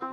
با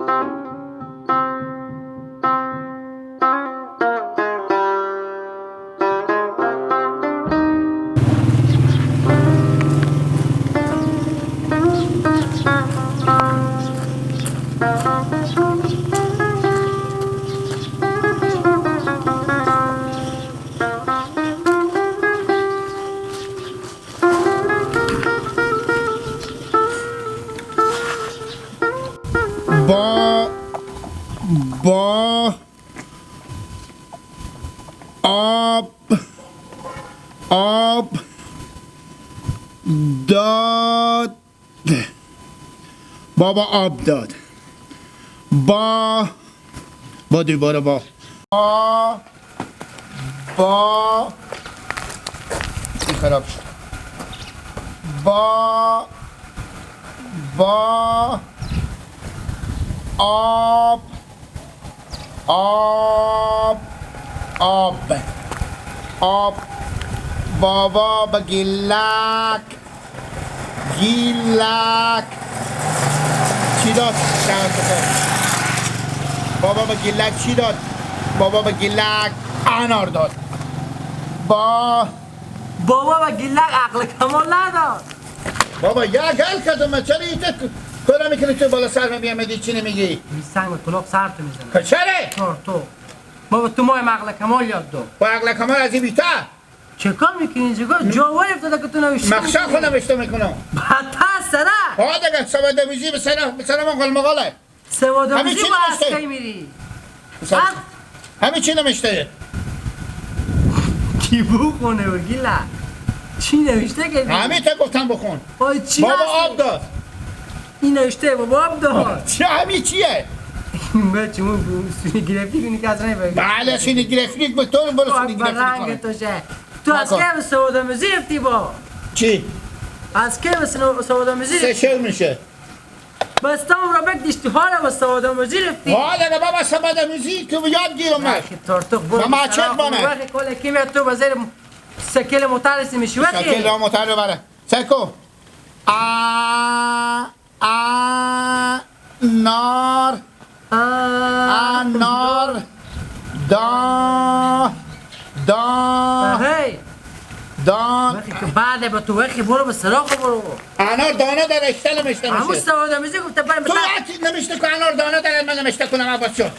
آب داد. بابا آب داد. با دوباره با این خراب شد. با آب بابا با گیلک چی داد؟ بابا با گیلک چی داد؟ بابا با گیلک انار داد. بابا با گیلک عقل کمال نداد. بابا یا گل کردم چرا ایتا کلا میکنی تو بالا سر میامدی چی نمیگی؟ سنگ و طلاق سر تو میزنه. چرا؟ تو بابا تو ماه عقل کمال یاد دو. با عقل کمال از این بیتا؟ چه کار میکنی اینجا؟ جاوار افتاده که تو نوشته مخشا خود نوشته میکنم. بدتر سره. ها دیگه سواد آموزی به سلام مقال مقاله. سواد آموزی با اسکی میری. همین چی نوشته؟ کی بخونه و گیله؟ چی نوشته که؟ همین تا گفتم بخون. بابا آب داد. این نوشته بابا آب داد. چه همین چیه؟ بچه اون سونی گرفتی کنی که از رای بگی. بله سونی گرفتی به تو برو سونی گرفتی کنه. تو از که به سواد آموزی رفتی با؟ چی؟ از که به سواد آموزی رفتی؟ سه میشه. بس تا اون را بکدیشتی حالا با سواد آموزی رفتی؟ حالا بابا سواد آموزی تو یاد گیرم من. ما چک بانه. وقتی کل کیمیا تو بزیر سکل مترسی میشی وقتی؟ سکل را متر رو بره. سکو. نار وقتی که بعد با تو وقتی برو به سراغ برو. انار دانه داره اشتل نمیشته میشه. همون سواد آموزی گفته برم تو وقتی نمیشته که انار دانه داره من نمیشته کنم عباس شد.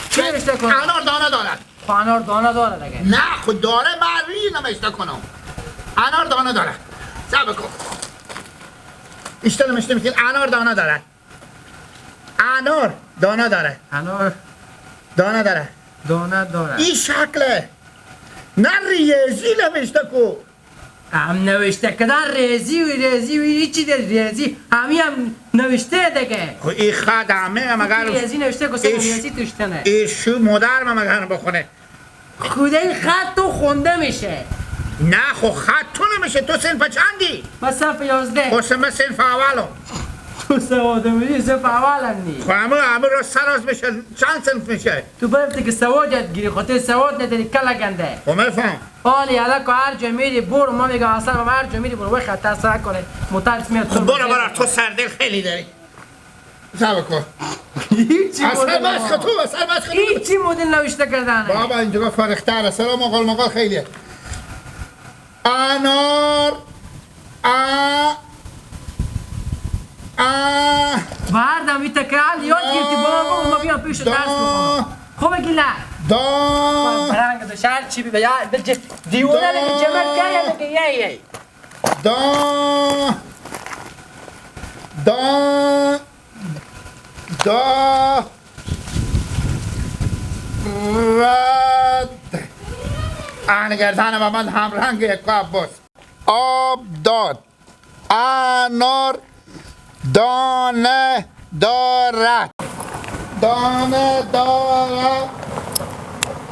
چی نمیشته کنم؟ انار دانه دارد. انار دانه داره دیگه. نه خود داره من نمیشته کنم. انار دانه داره. صبر کن. اشتل نمیشته میشه انار دانه داره. انار دانه داره. انار دانه داره. دانه داره. این شکله. نه ریزی نوشته کو. هم نوشته کدن ریزی و چی ده ریزی همی هم نوشته دیگه. خب این خط همه مگر ریزی نوشته که سه ریزی توشته نه. ایشو مادر مگر بخونه. خدا این خط تو خونده میشه. نه خب خط تو نمیشه تو صنف چندی؟ من صنف 11. خب من صنف اولم. تو سواد آموزی صنف اولم نی. خب همه رو سراز میشه چند صنف میشه؟ تو برفتی که سواد یاد گیری خاطر سواد نداری کلا گنده. خب میفهم. حالی الان هر جا میری برو ما میگم اصلا هر جا میری برو خطر سر کنه مترس میاد تو. برو تو سردل خیلی داری. صبر کن. اصلا هیچی مدل نوشته کردن. بابا اینجا فرختره سلام مقال خیلیه. انار بردم این تکرار یاد گرفتی بابا ما بیام پیش درس بخونم. خوبه گیله برنگ دو شهر چی بی بیا دیونه لگه جمعت کرده لگه یه رد گردن و من هم رنگ یک عباس. آب داد انار دانه دارد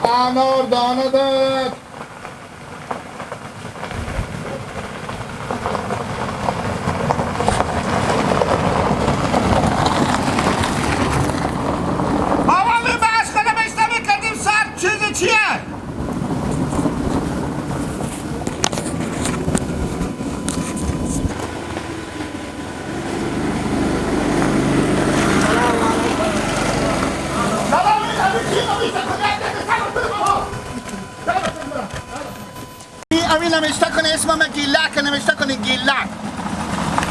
انار دانه دارد. بابا می بحث کنم اشتبه کردیم سر چیزی چیه؟ نمیشته کنی اسمم گیلک نمیشته کنی گیلک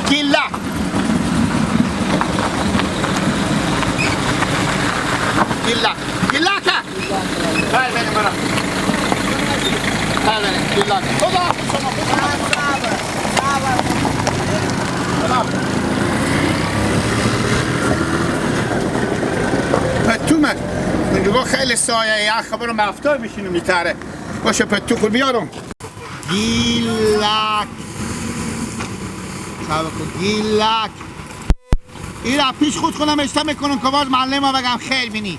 گیلک گیلک گیلک بله بریم برم بله بریم گیلک خدا شما پتو من اونجا خیلی سایه یه خبر مفتای بشینو میتره باشه پتو کن بیارم گیلک سبکو گیلک این را پیش خود خودم اشته میکنم که باز معلم ها بگم خیر بینی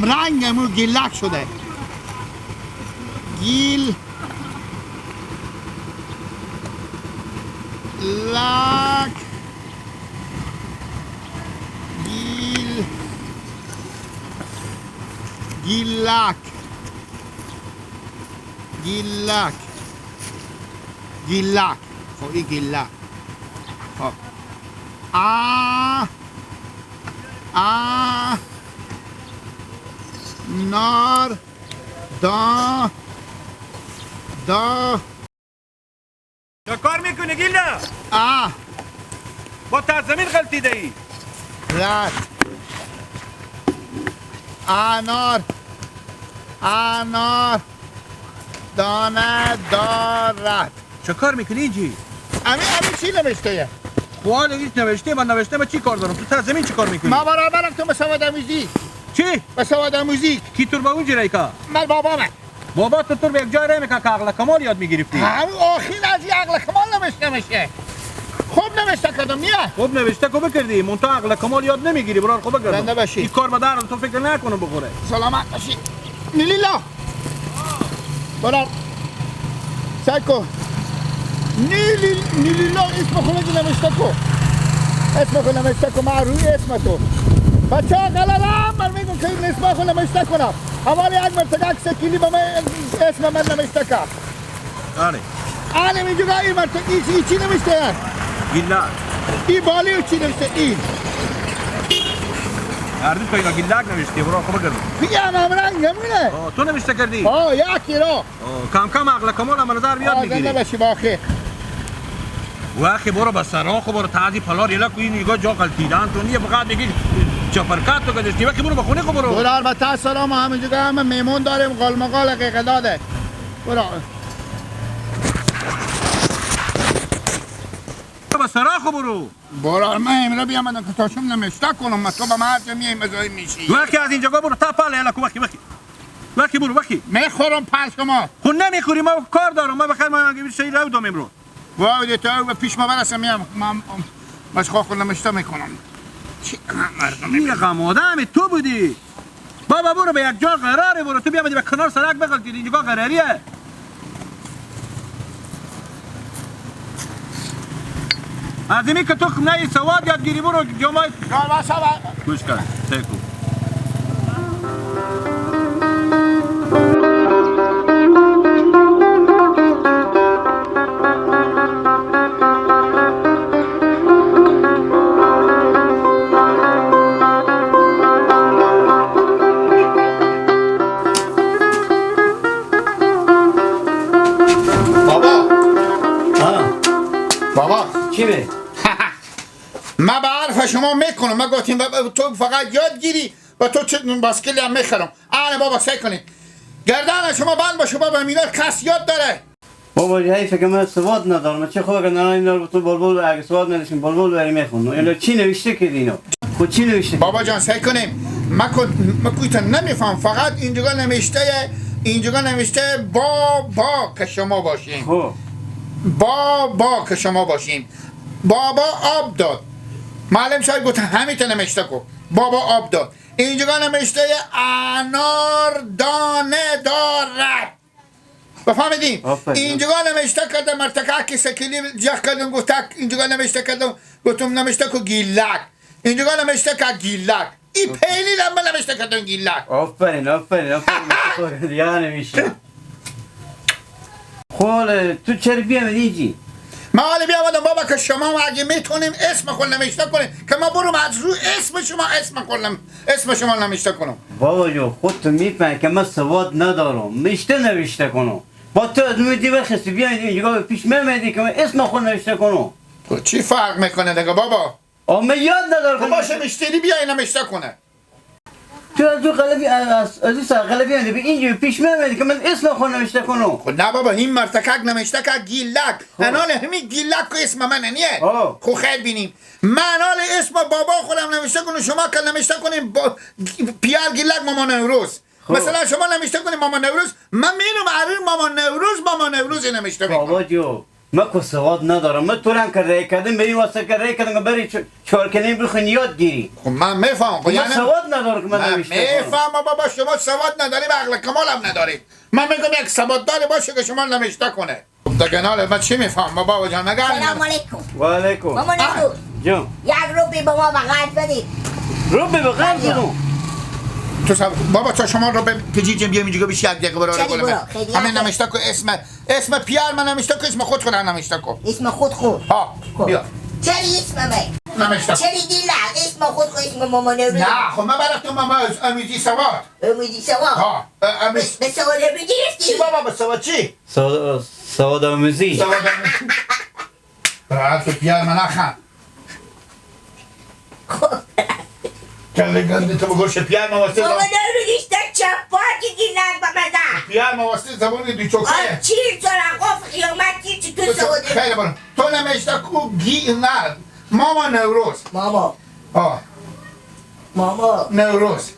رنگمو گیلک شده گیل لک گیل گیلک گیلک گیلک خب این گیلک خب نار دا چه کار میکنی گیلا؟ با تزمین غلطیده ای رد انار دانه دارد چه کار میکنی اینجی؟ همین چی نوشته؟ خواه نویش نوشته من نوشته من چی کار دارم؟ تو تزمین چی کار میکنی؟ ما برابرم تو به سواد آموزی چی؟ به سواد آموزی کی تور با اونجی رای که؟ من بابامه بابا تو به یک جای رای میکنه که عقل کمال یاد میگرفتی همون آخین از این عقل کمال نوشته میشه خوب نوشته کردم نیه خوب نوشته که بکردی منتها عقل کمال یاد نمیگیری برار خوب بگردم زنده باشی این کار بدن تو فکر نکنه بخوره سلامت باشی نیلیلا برار سعی کن نیلیلا اسم خودت نوشته کن اسم خود نوشته کن من روی اسم تو بچه ها قلالم من میگم که این اسم خود نوشته کنم حوالی یک مرتبه عکس کلی با من اسم من نوشته کرد آره آره میگه این مرتبه این چی نوشته گیلک این بالی و چی نوشته این هردی تو اینا گیلک نوشتی برار خوب بگردم بگم هم رنگمونه تو نوشته کردی؟ یکی را کم کم عقل کمال هم نظر بیاد میگیری زنده باشی باخی وقتی برو به سراخ و برو تعدی پلار یلا کوی نگاه جا قلتیدن تو نیه فقط بگی چپرکت تو گذاشتی وقتی برو به خونه خو برو البته سلام همینجا همه میمون داریم قالمقال حقیقه داده برو به سراخ برو من امرا بیام که تاشم نمشته کنم تو به مرد میای مزاحم میشی وقتی از اینجا برو تا پاله یلا وقتی برو وقتی میخورم پس شما خون نمیخوری ما کار دارم ما بخیر ما شی رو دام امروز وای تو به پیش ما برسم میام من باش خود نمشته میکنم چی مردم این رقم آدم تو بودی بابا برو به یک جا قراره برو تو بیا به کنار سرک بغل که اینجا قراریه از اینی که تو نه سواد یادگیری برو جمعه گوش کن سیکو بابا چی به؟ من به حرف شما میکنم من گفتیم تو فقط یادگیری و تو چه باسکلی هم میخرم بابا سعی کنید گردن شما بند باشه بابا میلاد کس یاد داره بابا حیفه که من سواد ندارم چه خوبه که نانا اینا رو تو بلبل اگه سواد نداشتیم بلبل بری میخون اینا چی نوشته کردی اینا خود چی نوشته بابا جان سعی کنیم من کویتا نمیفهم فقط اینجا نوشته با که شما باشیم خب با که شما باشیم بابا آب داد معلم شاید گفت همیته نوشته کن بابا آب داد اینجا نوشته انار دانه دارد بفهمیدین اینجا نوشته کردم مرتکه که سکیلی جخ کردم گفت اینجا نوشته کردم گفتم نوشته که گیلک اینجا نوشته که گیلک این پیلی لما نوشته کردم گیلک آفرین دیگه نمیشه خب تو چرا بیامدی اینجی ما حالا بیامدم بابا که شما اگه میتونیم اسم خود نوشته کنیم که ما برم از رو اسم شما نوشته کنم بابا جو خودتو میفهمی که من سواد ندارم نوشته کنم با تو میدی بخستی بیاین اینجا پیش میمدی که من اسم خود نوشته کنم. تو چی فرق میکنه دیگه بابا؟ من یاد ندارم. باشه مشتری بیا اینو نوشته کنه. تو از اون قلبی از این سر قلبی میدی اینجا پیش میمدی که من اسم خود نوشته کنم. خب نه بابا این مرتکک نوشته که گیلک. انال همین گیلک که اسم منه نیه. خب خیلی بینیم. من انال اسم بابا خودم نوشته کنم شما که نوشته کنیم پیار گیلک مامان نوروز. مثلا شما نوشته کنیم مامان نوروز من میرم عریر مامان نوروز نوشته میکنم. بابا جو من که سواد ندارم. من تو رنگ کرده کردم به این واسه کرده کردم بری چارکنی بخوین یاد گیری. خب من میفهم. من سواد ندارم که من نوشته کنم. میفهم بابا شما سواد نداری و عقل کمال هم نداری. من میگم یک سواد داری باشه که شما نوشته کنه. خب دیگه ناله من چی میفهم بابا جان نگه. سلام علیکم. و علیکم. مامان نوروز جان یک روبی به ما بغل بدید. روبی بغل بدم. تو بابا تا شما رو به کجی بیا اینجا بشی یک دقیقه برای گلم. همین نوشته کو اسم پیار من نوشته کو اسم خود خودم نوشته کو. اسم خود ها بیا. چری اسم من؟ نوشته. چری دیلا اسم خود اسم مامان نوروز. نه خب من برای تو ماما آموزی سواد. آموزی سواد. ها به سواد آموزی چی بابا به سواد چی؟ سواد آموزی. سواد آموزی. برای تو پیار من نخند. کله گنده تو بگوش پیار ما واسه مامان نوروز اشتر چپاتی گیلک بمزه. پیار ما واسه زبان دو چوکه. چیر چرا قف خیامت چی تو سواد. خیلی برم تو نمیشته کو نه ماما نوروز. ماما نوروز.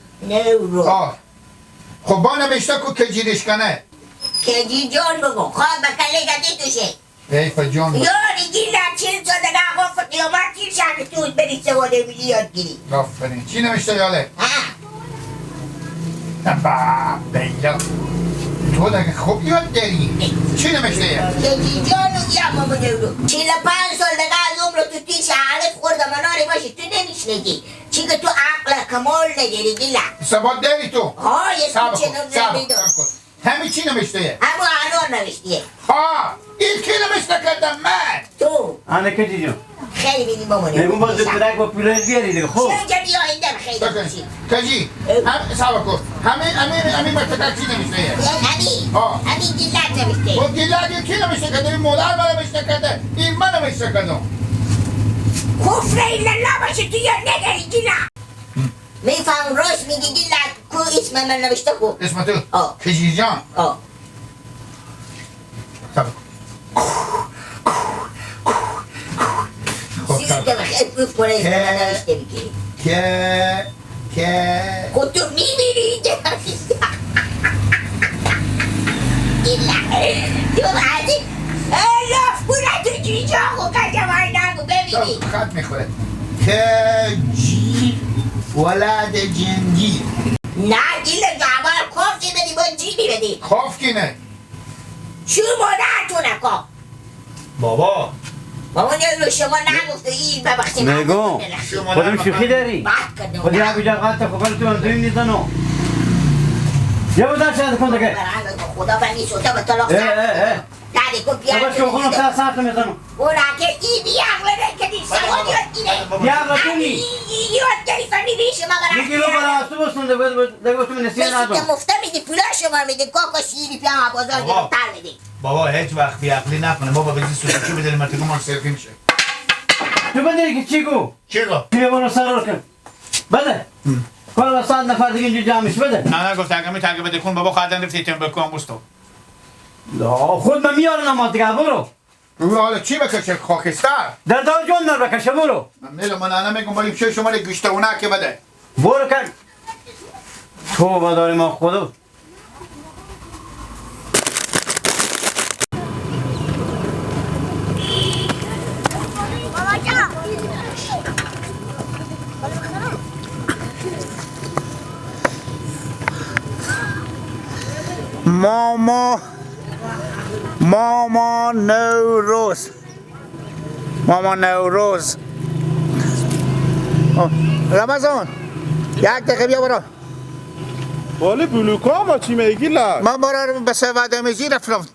خب با نمیشته کو کجیرش کنه. کجی جان بگو خواب بکله گدی توشه. حیف جان یاری گیلک چیر چرا دقا قف خیامت چیر شد تو بری سواد بودی یاد گیری. آفرین چی نمیشته یاله؟ بیلا تو دیگه خوب یاد داری چی نمیشته یه؟ کجی جانو یا ماما نورو 45 سال دیگه از عمر تو توی شهرت خوردم مناری باشی تو نمیشنگی چی که تو عقل کمال نداری گیلک. سواد داری تو؟ یه تو چنم نمیدون همین چی نمیشته یه؟ همون انار نوشتیه. این کی نمیشته کردم من؟ تو آنه کجی جون خیلی بینی ماما نورو. نگون باز درک با پیلوز بیاری دیگه خوب. چه بیا ایندم خیلی باشی. کجی سابا کن همین مرتکک چی نمیشته یه؟ همین گیلک نوشته. خب گیلک کی نمیشته کرده؟ این مولار برای نمیشته کرده این من نمیشته کردم. کفر ایلالله باشه تو یا نداری گیلک. میفهم راست میگی گیلک کو اسم من نوشته کو. اسم تو؟ کجی جان سابا کن سیزده بخیر بروف کنه اسم من نوشته بگیری. که خود تو میمیری اینجا تو بعدی لاف کنه تو جیجا خود کجا وای نگو ببینی خط میخوره که جی ولد جنگی نه گیل جواب کافی بدی با جی میبدی خوف کی نه شو مادر تو نکن بابا نورو شما نگفته این ببخشی نگو خودم شوخی داری خودی ها بجا قطع خوبر تو هم دویم نیزنو یا بودن شاید کن دکه خدا بنی شده به طلاق دادی کن بیار بابا شو خونم سر ساعت میزنو اونا که ای بیاغله نکدی سواد یاد گیره بیاغله تو نی یاد گری فهمیدی شما برای یکی رو برای تو بستون دیگه تو نسیه ندارم مثل که مفته میدی پولا شما میدی کاکا شیری پیام بازار گرفتر میدی بابا هیچ وقت بیاغلی نکنه بابا بزی سوچی بدلی مرتگو ما سرفی میشه تو بده که چی گو؟ چی گو؟ پیه برو سرور کن بده کلا 100 نفر دیگه اینجا جمعش بده نه گفت اگه میترگه بده کن بابا خواهدن رفتی تیم بکن بستو خود من میارم نماز دیگه برو حالا چی بکشه خاکستر؟ در دار جون در بکشه برو من نه میگم ولی چه شما گوشته اونه که بده برو کن تو بداری ما خودو ماما نوروز رمضان یک دقیقه بیا برو والی بلوکا ما چی میگی لک من برای به سواد آموزی رفتم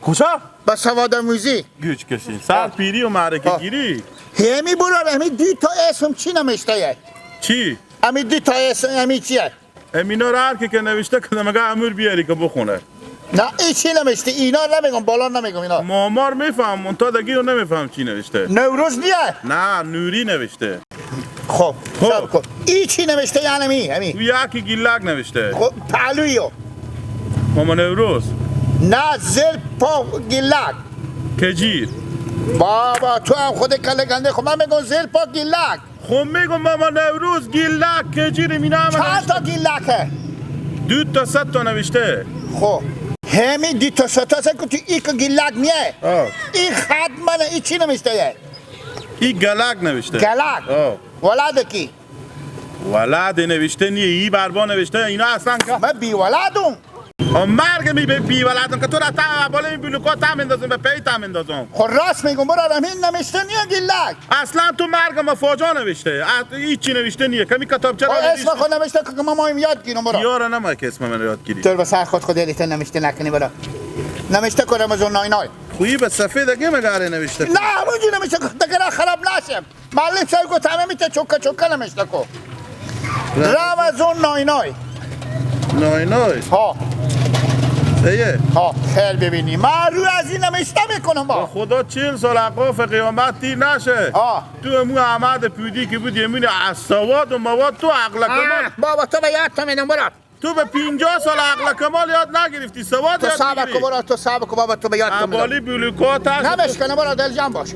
کجا؟ به سواد آموزی گوش کشی سر پیری و معرکه گیری همی برو همی دو تا اسم چی نمیشته چی؟ همی دو تا اسم همی چیه امینا رو هر که نوشته کنه مگه امور بیاری که بخونه نه این چی نوشته؟ اینا نمیگم، بالا نمیگم اینا. مامار میفهم منتادگی رو نمیفهم چی نوشته. نوروز نیه؟ نه نوری نوشته. خب سب کن. این چی نوشته یعنی همین؟ یکی گیلک نوشته. خب پهلویو. ماما نوروز. نه زل پا گیلک. کجیر. بابا تو هم خود کله گنده. خب من میگم زل پا گیلک. خب میگم ماما نوروز گیلک کجیر مینا هم چند تا گیلکه؟ 2 تا 100 تا نوشته. خب همین 2 تا 100 تا که تو این که گیلک نیه. این خط منه. این چی نوشته؟ این گلک نوشته. گلک. ولد کی؟ ولد نوشته نیه. این بربا نوشته. اینا اصلا من بی ولدم. مرگ می به بی ولدم که تو را تا بالا این بلوکا تا اندازم به پی تا اندازم. خب راست میگم برادر همین نوشته نیه گیلک. اصلا تو مرگ ما فاجا نوشته. هیچی نوشته نیه. کمی کتابچه را اسم خود نوشته که ما مایم یاد گیرم برا. یاره نما که اسم من یاد گیری. تو به سر خود دیلیت نوشته نکنی برا. نوشته که رمضان ناینای. خویی به صفحه دیگه مگاره نوشته. نه همونجی نوشته که دگرا خراب نشم. معلم صاحب گفت همه میته چوکه نوشته که. رمضان ناینای. ناینای. ها. ایه. ها خیلی ببینی. من روی از این نوشته میکنم با. خدا 40 سال عقاف قیامت دیر نشه. تو امو احمد پودی که بود یمین از سواد و مواد تو عقل کمال. بابا تو به یاد تا میدم برا. تو به 50 سال عقل کمال یاد نگرفتی سواد یاد میگیری. تو صبر کن بابا تو به یاد تا میدم. ابالی بلوکا تاش. نمشکنه برا دل جمع باش.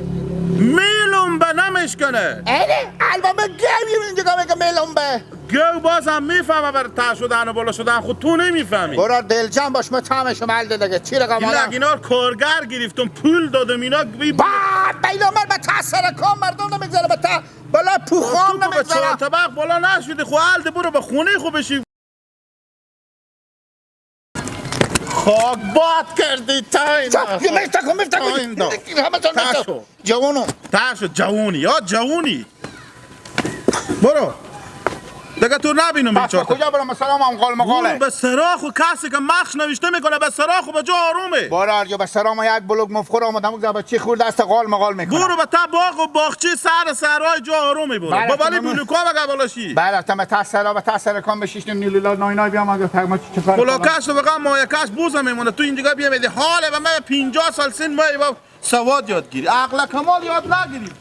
میلم به نمشکنه. اینه البته گویم اینجا میگه میلم به. گو بازم میفهمه بر تا شدن و بالا شدن خود تو نمیفهمی. برا دل جمع باش ما تامش مال دیگه چی رقم مالا اینا کارگر گرفتم پول دادم اینا بینا مر به تاثیر کام مردم نمیگذاره به تا بالا پوخام نمیگذاره. تو طبق بالا نشدی خو حال برو به خونه خو بشی. خاک باد کردی تا اینا. میفتکم جوانو تاشو جوونی یا جوونی برو دیگه تو نبینم این چهار کجا برم سلام هم قال مقاله به سراخ و کسی که مخش نوشته میکنه به سراخ و به جا آرومه برار جو به سرام یک بلوگ مفخور آمدم که بچی خورد دست قال مقال میکنه برو به تا باغ و باغچه سر سرای جا آرومه برو با ولی بلوکا مگه بالاشی بله تا به تاثیر کام به 6 نیلولا ناینای بیام اگه تگما چه کار بلوکاش بگم مایکاش بوزم میمونه تو اینجا بیا بدی حاله و من 50 سال سن ما سواد یاد گیری عقل کمال یاد نگیری